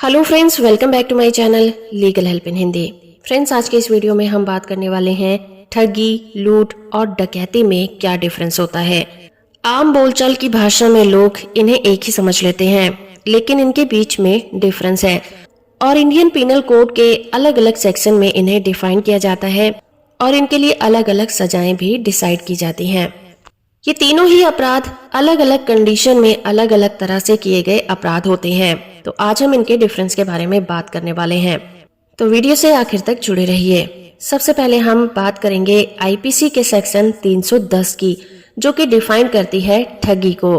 Hello friends, welcome back to my channel legal help in Hindi. Friends, आज के इस video में हम बात करने वाले हैं ठगी, लूट और डकैती में क्या डिफरेंस होता है। आम बोलचाल की भाषा में लोग इन्हें एक ही समझ लेते हैं, लेकिन इनके बीच में डिफरेंस है और इंडियन पीनल कोड के अलग अलग सेक्शन में इन्हें डिफाइन किया जाता है और इनके लिए अलग अलग सजाएं भी डिसाइड की जाती हैं। ये तीनों ही अपराध अलग अलग कंडीशन में अलग अलग तरह से किए गए अपराध होते हैं। तो आज हम इनके डिफरेंस के बारे में बात करने वाले हैं, तो वीडियो से आखिर तक जुड़े रहिए। सबसे पहले हम बात करेंगे आईपीसी के सेक्शन 310 की, जो कि डिफाइन करती है ठगी को।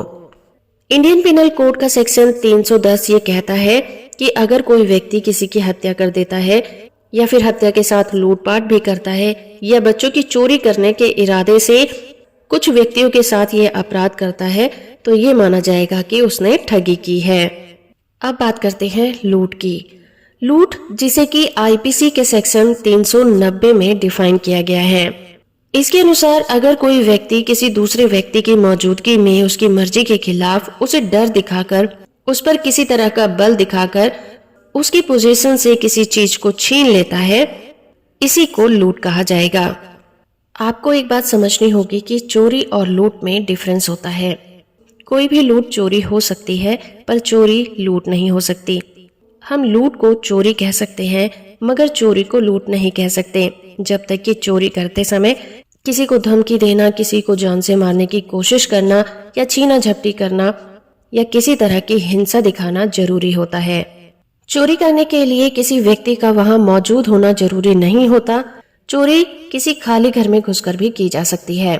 इंडियन पिनल कोड का सेक्शन 310 ये कहता है कि अगर कोई व्यक्ति किसी की हत्या कर देता है या फिर हत्या के साथ लूटपाट भी करता है या बच्चों की चोरी करने के इरादे से कुछ व्यक्तियों के साथ ये अपराध करता है, तो ये माना जाएगा कि उसने ठगी की है। अब बात करते हैं लूट की। लूट, जिसे कि आईपीसी के सेक्शन 390 में डिफाइन किया गया है। इसके अनुसार अगर कोई व्यक्ति किसी दूसरे व्यक्ति की मौजूदगी में उसकी मर्जी के खिलाफ उसे डर दिखाकर, उस पर किसी तरह का बल दिखाकर उसकी पोजीशन से किसी चीज को छीन लेता है, इसी को लूट कहा जाएगा। आपको एक बात समझनी होगी कि चोरी और लूट में डिफरेंस होता है। कोई भी लूट चोरी हो सकती है, पर चोरी लूट नहीं हो सकती। हम लूट को चोरी कह सकते हैं, मगर चोरी को लूट नहीं कह सकते, जब तक कि चोरी करते समय किसी को धमकी देना, किसी को जान से मारने की कोशिश करना या छीना झपटी करना या किसी तरह की हिंसा दिखाना जरूरी होता है। चोरी करने के लिए किसी व्यक्ति का वहां मौजूद होना जरूरी नहीं होता। चोरी किसी खाली घर में घुसकर भी की जा सकती है।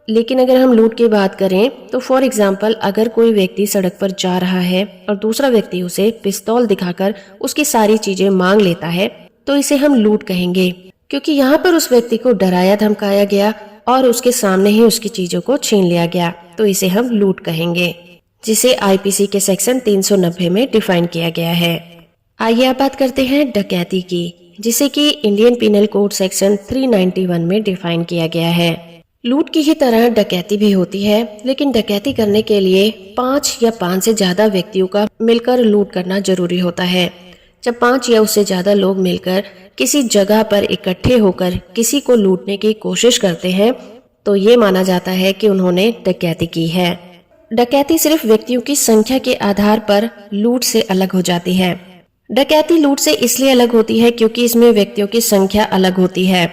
लेकिन अगर हम लूट की बात करें तो फॉर एग्जाम्पल, अगर कोई व्यक्ति सड़क पर जा रहा है और दूसरा व्यक्ति उसे पिस्तौल दिखाकर उसकी सारी चीजें मांग लेता है, तो इसे हम लूट कहेंगे, क्योंकि यहाँ पर उस व्यक्ति को डराया धमकाया गया और उसके सामने ही उसकी चीजों को छीन लिया गया, तो इसे हम लूट कहेंगे, जिसे आईपीसी के सेक्शन 390 में डिफाइन किया गया है। आइए अब बात करते हैं डकैती की, जिसे कि इंडियन पिनल कोड सेक्शन 391 में डिफाइन किया गया है। लूट की ही तरह डकैती भी होती है, लेकिन डकैती करने के लिए 5 या 5 से ज्यादा व्यक्तियों का मिलकर लूट करना जरूरी होता है। जब 5 या उससे ज्यादा लोग मिलकर किसी जगह पर इकट्ठे होकर किसी को लूटने की कोशिश करते हैं, तो ये माना जाता है कि उन्होंने डकैती की है। डकैती सिर्फ व्यक्तियों की संख्या के आधार पर लूट से अलग हो जाती है। डकैती लूट से इसलिए अलग होती है क्योंकि इसमें व्यक्तियों की संख्या अलग होती है।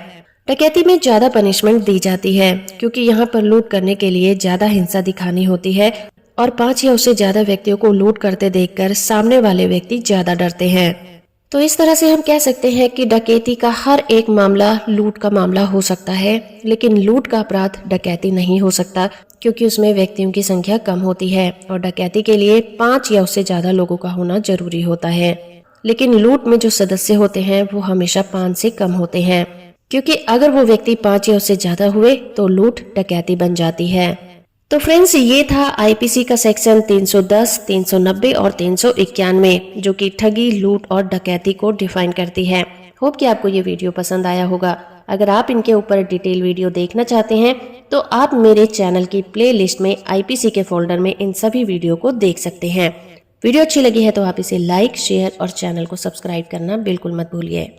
डकैती में ज्यादा पनिशमेंट दी जाती है, क्योंकि यहाँ पर लूट करने के लिए ज्यादा हिंसा दिखानी होती है और 5 या उससे ज्यादा व्यक्तियों को लूट करते देखकर सामने वाले व्यक्ति ज्यादा डरते हैं। तो इस तरह से हम कह सकते हैं कि डकैती का हर एक मामला लूट का मामला हो सकता है, लेकिन लूट का अपराध डकैती नहीं हो सकता, क्योंकि उसमें व्यक्तियों की संख्या कम होती है और डकैती के लिए 5 या उससे ज्यादा लोगों का होना जरूरी होता है। लेकिन लूट में जो सदस्य होते हैं वो हमेशा 5 से कम होते हैं, क्योंकि अगर वो व्यक्ति 5 या उससे ज्यादा हुए तो लूट डकैती बन जाती है। तो फ्रेंड्स, ये था आईपीसी का सेक्शन 310, 390 और 391, जो कि ठगी, लूट और डकैती को डिफाइन करती है। होप कि आपको ये वीडियो पसंद आया होगा। अगर आप इनके ऊपर डिटेल वीडियो देखना चाहते हैं तो आप मेरे चैनल की प्लेलिस्ट में आईपीसी के फोल्डर में इन सभी वीडियो को देख सकते हैं। वीडियो अच्छी लगी है तो आप इसे लाइक, शेयर और चैनल को सब्सक्राइब करना बिल्कुल मत भूलिए।